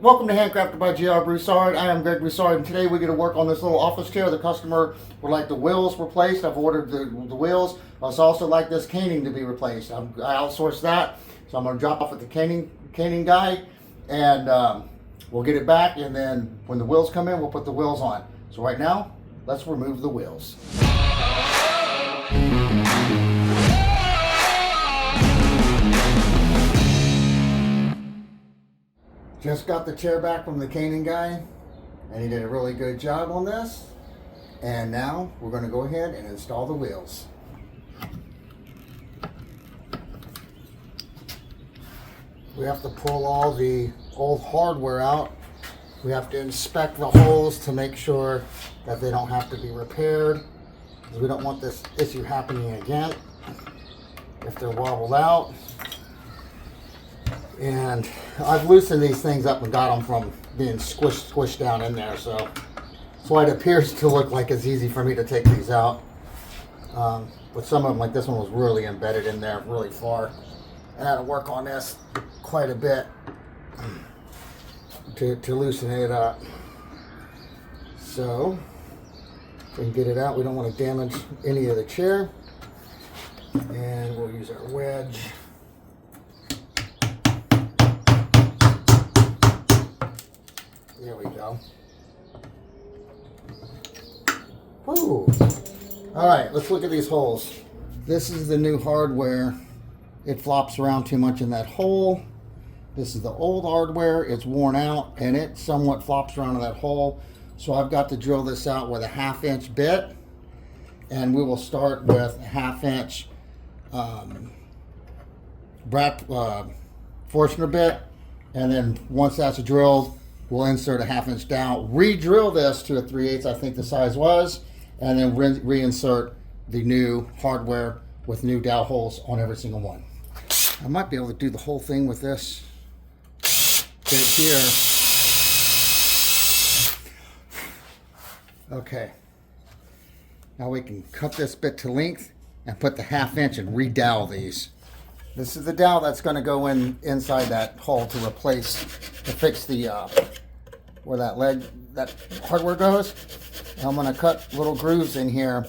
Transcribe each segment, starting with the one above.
Welcome to Handcrafted by G.R. Broussard. I am Greg Broussard, and today we're going to work on this little office chair. The customer would like the wheels replaced. I've ordered the wheels. I also like this caning to be replaced. I outsourced that, so I'm going to drop off at the caning guy, and we'll get it back, and then when the wheels come in, we'll put the wheels on. So right now, let's remove the wheels. Just got the chair back from the caning guy, and he did a really good job on this. And now we're going to go ahead and install the wheels. We have to pull all the old hardware out. We have to inspect the holes to make sure that they don't have to be repaired, because we don't want this issue happening again if they're wobbled out. And I've loosened these things up and got them from being squished down in there, so that's why it appears to look like it's easy for me to take these out. But some of them, like this one, was really embedded in there really far. I had to work on this quite a bit to loosen it up. So we can get it out. We don't want to damage any of the chair, and we'll use our wedge. There we go. Woo! Alright, let's look at these holes. This is the new hardware. It flops around too much in that hole. This is the old hardware. It's worn out and it somewhat flops around in that hole. So I've got to drill this out with a 1/2-inch bit. And we will start with a 1/2-inch Forstner bit. And then once that's drilled, we'll insert a 1/2-inch dowel, re-drill this to a 3/8, I think the size was, and then reinsert the new hardware with new dowel holes on every single one. I might be able to do the whole thing with this bit here. Okay. Now we can cut this bit to length and put the 1/2-inch and re-dowel these. This is the dowel that's going to go inside that hole to fix the where that hardware goes. And I'm going to cut little grooves in here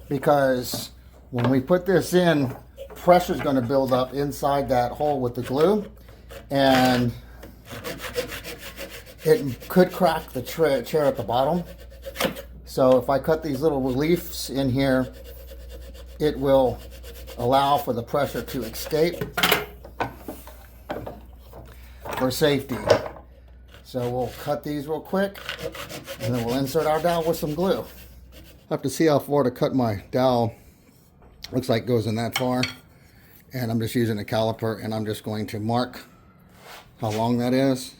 because when we put this in, pressure is going to build up inside that hole with the glue, and it could crack the chair at the bottom. So if I cut these little reliefs in here, it will allow for the pressure to escape for safety. So we'll cut these real quick, and then we'll insert our dowel with some glue. I have to see how far to cut my dowel. Looks like it goes in that far. And I'm just using a caliper, and I'm just going to mark how long that is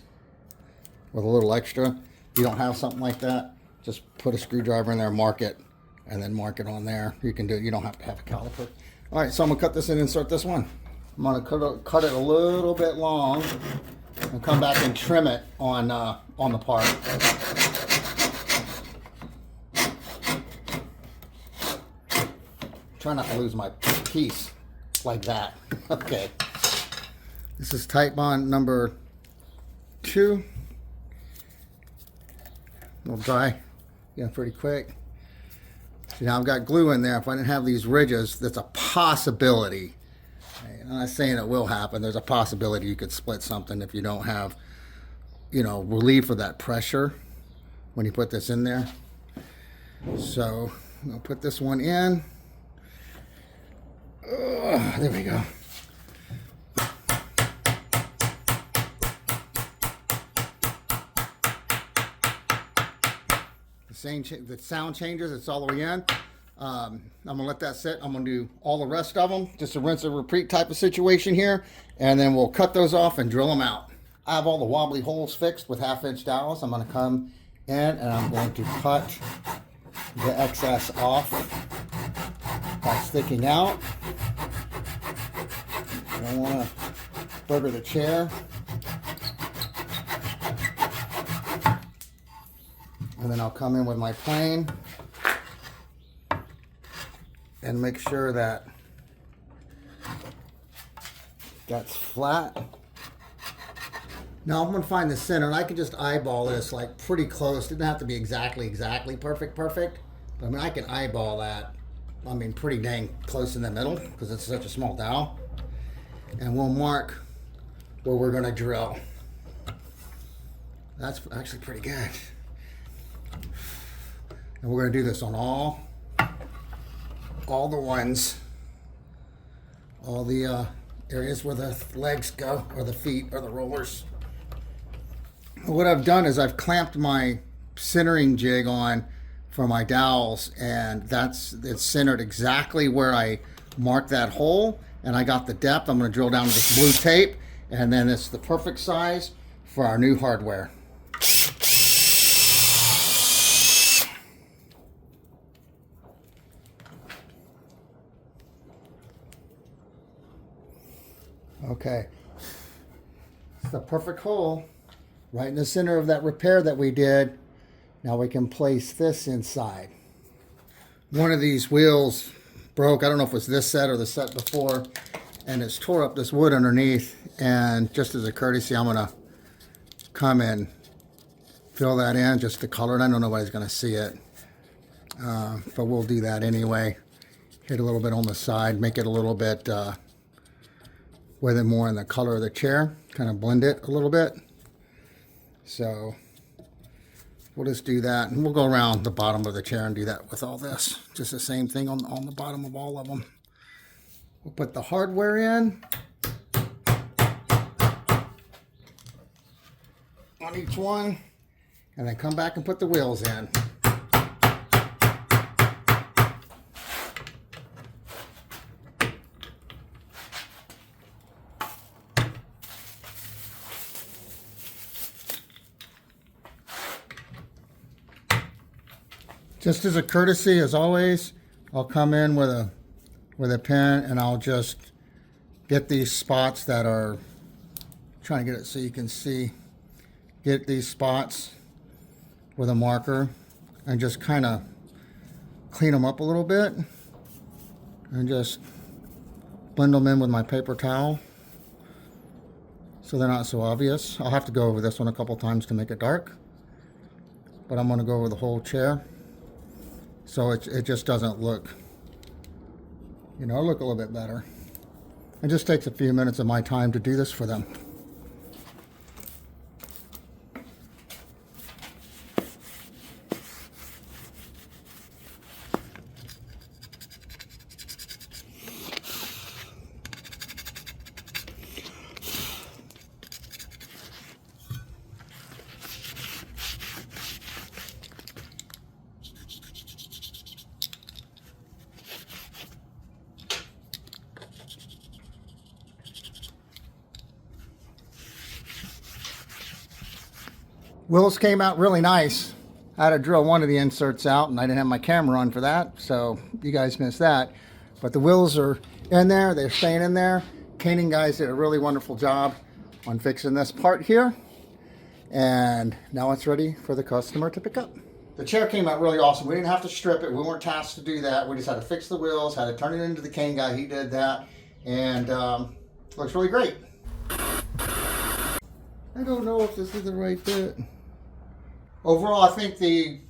with a little extra. If you don't have something like that, just put a screwdriver in there, mark it, and then mark it on there. You can do it. You don't have to have a caliper. All right, so I'm gonna cut this and insert this one. I'm gonna cut it a little bit long and come back and trim it on the part. Try not to lose my piece like that. Okay. This is Titebond number 2. It'll dry pretty quick. See, now I've got glue in there. If I didn't have these ridges, that's a possibility. I'm not saying it will happen. There's a possibility you could split something if you don't have, relief of that pressure when you put this in there. So I'm going to put this one in. There we go. The sound changes, it's all the way in. I'm gonna let that sit. I'm gonna do all the rest of them, just a rinse and repeat type of situation here, and then we'll cut those off and drill them out. I have all the wobbly holes fixed with 1/2-inch dowels. I'm gonna come in and I'm going to cut the excess off by sticking out. I don't want to bugger the chair. And then I'll come in with my plane and make sure that that's flat. Now I'm going to find the center, and I can just eyeball this like pretty close. It doesn't have to be exactly perfect. But I mean, I can eyeball that. I mean, pretty dang close in the middle because it's such a small dowel. And we'll mark where we're going to drill. That's actually pretty good. And we're going to do this on all the ones, all the areas where the legs go, or the feet, or the rollers. What I've done is I've clamped my centering jig on for my dowels, and it's centered exactly where I marked that hole, and I got the depth. I'm going to drill down with this blue tape, and then it's the perfect size for our new hardware. Okay, it's the perfect hole right in the center of that repair that we did. Now we can place this inside. One of these wheels broke. I don't know if it was this set or the set before, and it's tore up this wood underneath. And just as a courtesy, I'm gonna come and fill that in just to color it. I know nobody's gonna see it, but we'll do that anyway. Hit a little bit on the side, make it a little bit with it more in the color of the chair, kind of blend it a little bit. So we'll just do that, and we'll go around the bottom of the chair and do that with all this. Just the same thing on the bottom of all of them. We'll put the hardware in on each one, and then come back and put the wheels in. Just as a courtesy, as always, I'll come in with a pen, and I'll just get these spots that are, trying to get it so you can see, get these spots with a marker and just kind of clean them up a little bit and just blend them in with my paper towel so they're not so obvious. I'll have to go over this one a couple times to make it dark, but I'm going to go over the whole chair. So it just doesn't look, look a little bit better. It just takes a few minutes of my time to do this for them. Wheels came out really nice. I had to drill one of the inserts out, and I didn't have my camera on for that, so you guys missed that. But the wheels are in there, they're staying in there. Caning guys did a really wonderful job on fixing this part here, and now it's ready for the customer to pick up. The chair came out really awesome. We didn't have to strip it. We weren't tasked to do that. We just had to fix the wheels, had to turn it into the cane guy. He did that, and looks really great. I don't know if this is the right bit. Overall, I think the